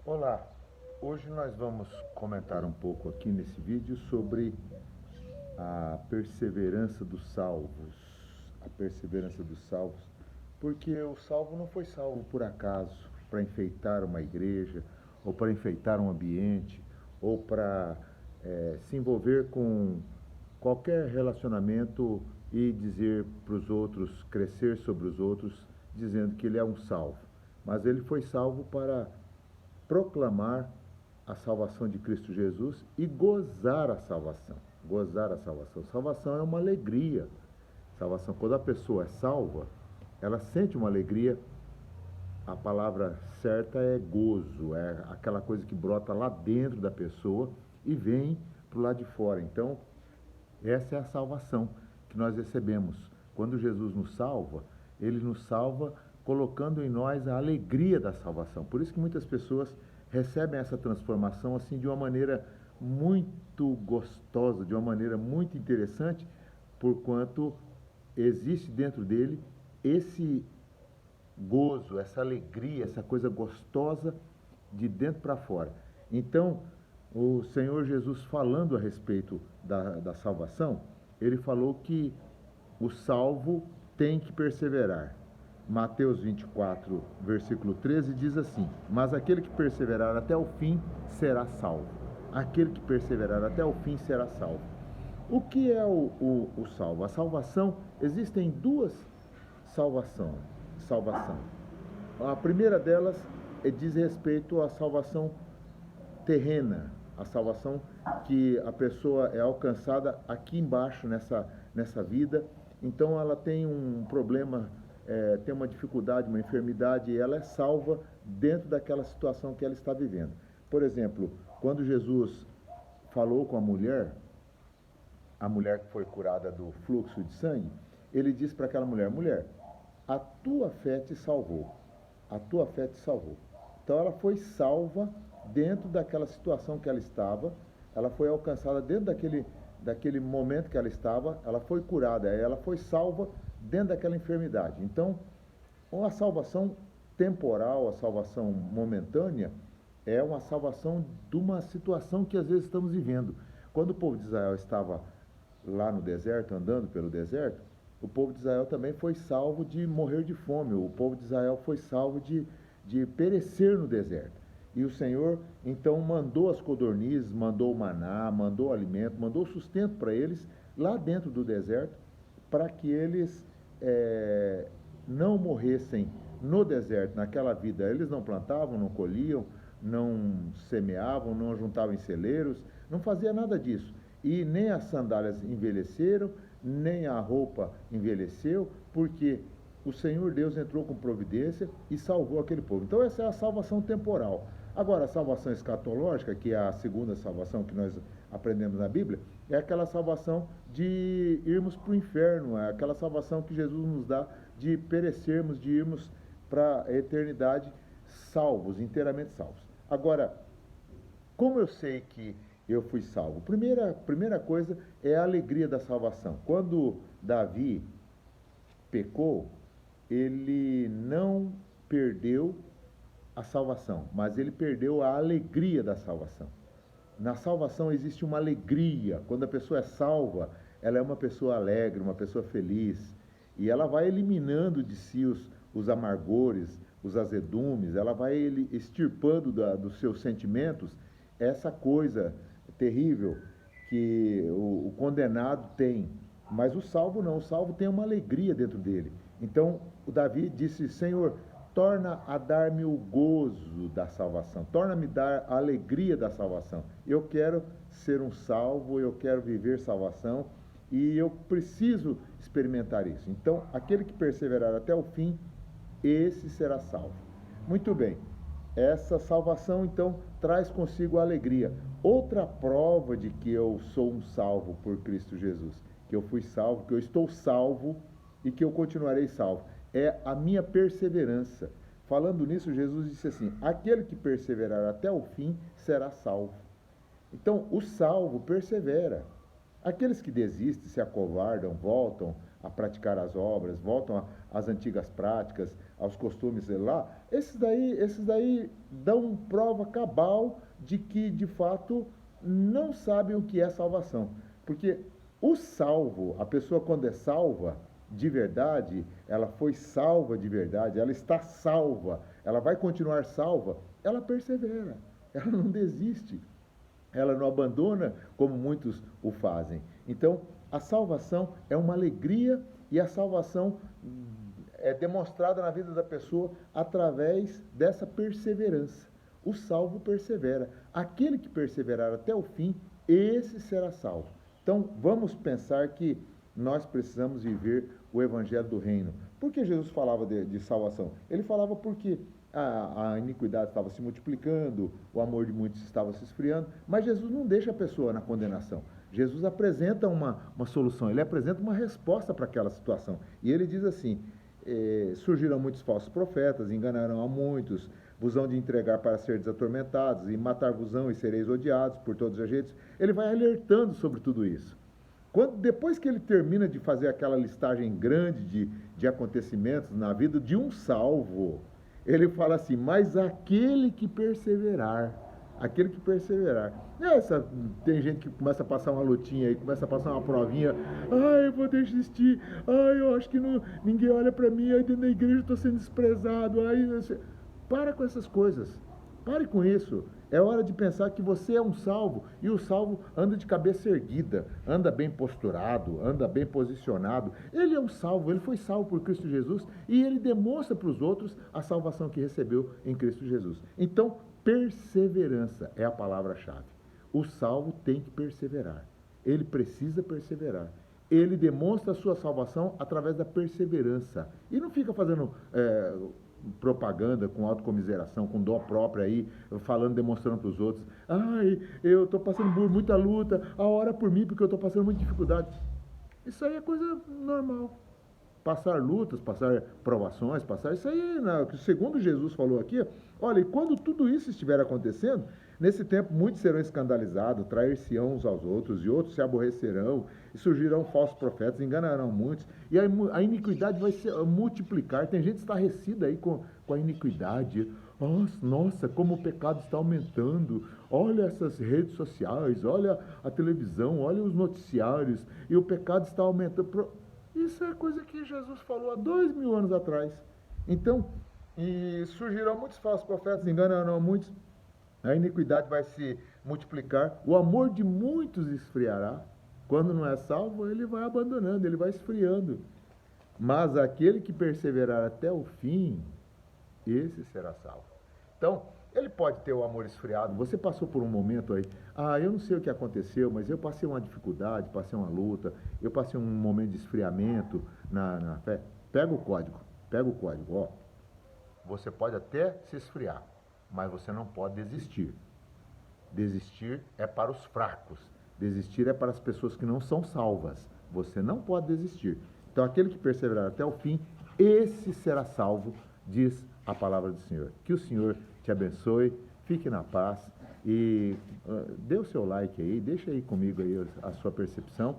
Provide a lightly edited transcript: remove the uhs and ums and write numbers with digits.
Olá, hoje nós vamos comentar um pouco aqui nesse vídeo sobre a perseverança dos salvos. A perseverança dos salvos, porque o salvo não foi salvo por acaso, para enfeitar uma igreja, ou para enfeitar um ambiente, ou para se envolver com qualquer relacionamento e dizer para os outros, crescer sobre os outros, dizendo que ele é um salvo. Mas ele foi salvo para proclamar a salvação de Cristo Jesus e gozar a salvação. Gozar a salvação. Salvação é uma alegria. Salvação, quando a pessoa é salva, ela sente uma alegria. A palavra certa é gozo, é aquela coisa que brota lá dentro da pessoa e vem para o lado de fora. Então, essa é a salvação que nós recebemos. Quando Jesus nos salva, ele nos salva colocando em nós a alegria da salvação. Por isso que muitas pessoas recebem essa transformação assim de uma maneira muito gostosa, de uma maneira muito interessante, porquanto existe dentro dele esse gozo, essa alegria, essa coisa gostosa de dentro para fora. Então, o Senhor Jesus, falando a respeito da salvação, ele falou que o salvo tem que perseverar. Mateus 24, versículo 13 diz assim: mas aquele que perseverar até o fim será salvo. Aquele que perseverar até o fim será salvo. O que é o salvo? A salvação, existem duas salvação. A primeira delas diz respeito à salvação terrena, a salvação que a pessoa é alcançada aqui embaixo, nessa vida. Então ela tem um problema, tem uma dificuldade, uma enfermidade, e ela é salva dentro daquela situação que ela está vivendo. Por exemplo, quando Jesus falou com a mulher que foi curada do fluxo de sangue, ele disse para aquela mulher: mulher, a tua fé te salvou. A tua fé te salvou. Então ela foi salva dentro daquela situação que ela estava, ela foi alcançada dentro daquele momento que ela estava, ela foi curada, ela foi salva dentro daquela enfermidade. Então, a salvação temporal, a salvação momentânea, é uma salvação de uma situação que às vezes estamos vivendo. Quando o povo de Israel estava lá no deserto, andando pelo deserto, o povo de Israel também foi salvo de morrer de fome. O povo de Israel foi salvo de perecer no deserto. E o Senhor, então, mandou as codornizes, mandou o maná, mandou o alimento, mandou o sustento para eles, lá dentro do deserto, para que eles não morressem no deserto, naquela vida. Eles não plantavam, não colhiam, não semeavam, não juntavam em celeiros, não fazia nada disso. E nem as sandálias envelheceram, nem a roupa envelheceu, porque o Senhor Deus entrou com providência e salvou aquele povo. Então essa é a salvação temporal. Agora, a salvação escatológica, que é a segunda salvação que nós aprendemos na Bíblia, é aquela salvação de irmos para o inferno, é aquela salvação que Jesus nos dá de perecermos, de irmos para a eternidade salvos, inteiramente salvos. Agora, como eu sei que eu fui salvo? Primeira coisa é a alegria da salvação. Quando Davi pecou, ele não perdeu a salvação, mas ele perdeu a alegria da salvação. Na salvação existe uma alegria. Quando a pessoa é salva, ela é uma pessoa alegre, uma pessoa feliz, e ela vai eliminando de si os amargores, os azedumes, ela vai extirpando dos seus sentimentos essa coisa terrível que o condenado tem. Mas o salvo não, o salvo tem uma alegria dentro dele. Então o Davi disse: Senhor, torna a dar-me o gozo da salvação, torna-me dar a alegria da salvação. Eu quero ser um salvo, eu quero viver salvação e eu preciso experimentar isso. Então, aquele que perseverar até o fim, esse será salvo. Muito bem, essa salvação então traz consigo a alegria. Outra prova de que eu sou um salvo por Cristo Jesus, que eu fui salvo, que eu estou salvo e que eu continuarei salvo, é a minha perseverança. Falando nisso, Jesus disse assim: aquele que perseverar até o fim será salvo. Então, o salvo persevera. Aqueles que desistem, se acovardam, voltam a praticar as obras, voltam às antigas práticas, aos costumes lá, esses daí dão prova cabal de que, de fato, não sabem o que é salvação. Porque o salvo, a pessoa quando é salva, de verdade, ela foi salva de verdade, ela está salva, ela vai continuar salva, ela persevera, ela não desiste, ela não abandona como muitos o fazem. Então, a salvação é uma alegria e a salvação é demonstrada na vida da pessoa através dessa perseverança. O salvo persevera. Aquele que perseverar até o fim, esse será salvo. Então, vamos pensar que nós precisamos viver o evangelho do reino. Por que Jesus falava de salvação? Ele falava porque a iniquidade estava se multiplicando, o amor de muitos estava se esfriando, mas Jesus não deixa a pessoa na condenação. Jesus apresenta uma solução, ele apresenta uma resposta para aquela situação. E ele diz assim, surgirão muitos falsos profetas, enganarão a muitos, vos hão de entregar para seres atormentados, e matar-vos-ão e sereis odiados por todos os jeitos. Ele vai alertando sobre tudo isso. Depois que ele termina de fazer aquela listagem grande de acontecimentos na vida de um salvo, ele fala assim, mas aquele que perseverar, tem gente que começa a passar uma lutinha aí, começa a passar uma provinha, eu vou desistir, eu acho que ninguém olha para mim, aí dentro da igreja eu estou sendo desprezado, para com essas coisas, pare com isso. É hora de pensar que você é um salvo, e o salvo anda de cabeça erguida, anda bem posturado, anda bem posicionado. Ele é um salvo, ele foi salvo por Cristo Jesus, e ele demonstra para os outros a salvação que recebeu em Cristo Jesus. Então, perseverança é a palavra-chave. O salvo tem que perseverar, ele precisa perseverar. Ele demonstra a sua salvação através da perseverança, e não fica fazendo propaganda com autocomiseração, com dó própria aí, falando, demonstrando para os outros, eu estou passando por muita luta, ora por mim porque eu estou passando muita dificuldade. Isso aí é coisa normal. Passar lutas, passar provações, isso aí, segundo Jesus falou aqui, olha, e quando tudo isso estiver acontecendo, nesse tempo muitos serão escandalizados, trair-se-ão uns aos outros, e outros se aborrecerão, e surgirão falsos profetas, enganarão muitos, e a iniquidade vai se multiplicar. Tem gente estarrecida aí com a iniquidade. Nossa, como o pecado está aumentando, olha essas redes sociais, olha a televisão, olha os noticiários, e o pecado está aumentando. Isso é coisa que Jesus falou há 2000 anos atrás. Então, e surgirão muitos falsos profetas, enganarão muitos, a iniquidade vai se multiplicar, o amor de muitos esfriará. Quando não é salvo, ele vai abandonando, ele vai esfriando. Mas aquele que perseverar até o fim, esse será salvo. Então, ele pode ter o amor esfriado. Você passou por um momento aí, eu não sei o que aconteceu, mas eu passei uma dificuldade, passei uma luta, eu passei um momento de esfriamento na fé. Pega o código, ó. Você pode até se esfriar, mas você não pode desistir. Desistir é para os fracos. Desistir é para as pessoas que não são salvas. Você não pode desistir. Então, aquele que perseverar até o fim, esse será salvo, diz a palavra do Senhor. Que o Senhor te abençoe, fique na paz e dê o seu like aí, deixa aí comigo aí a sua percepção.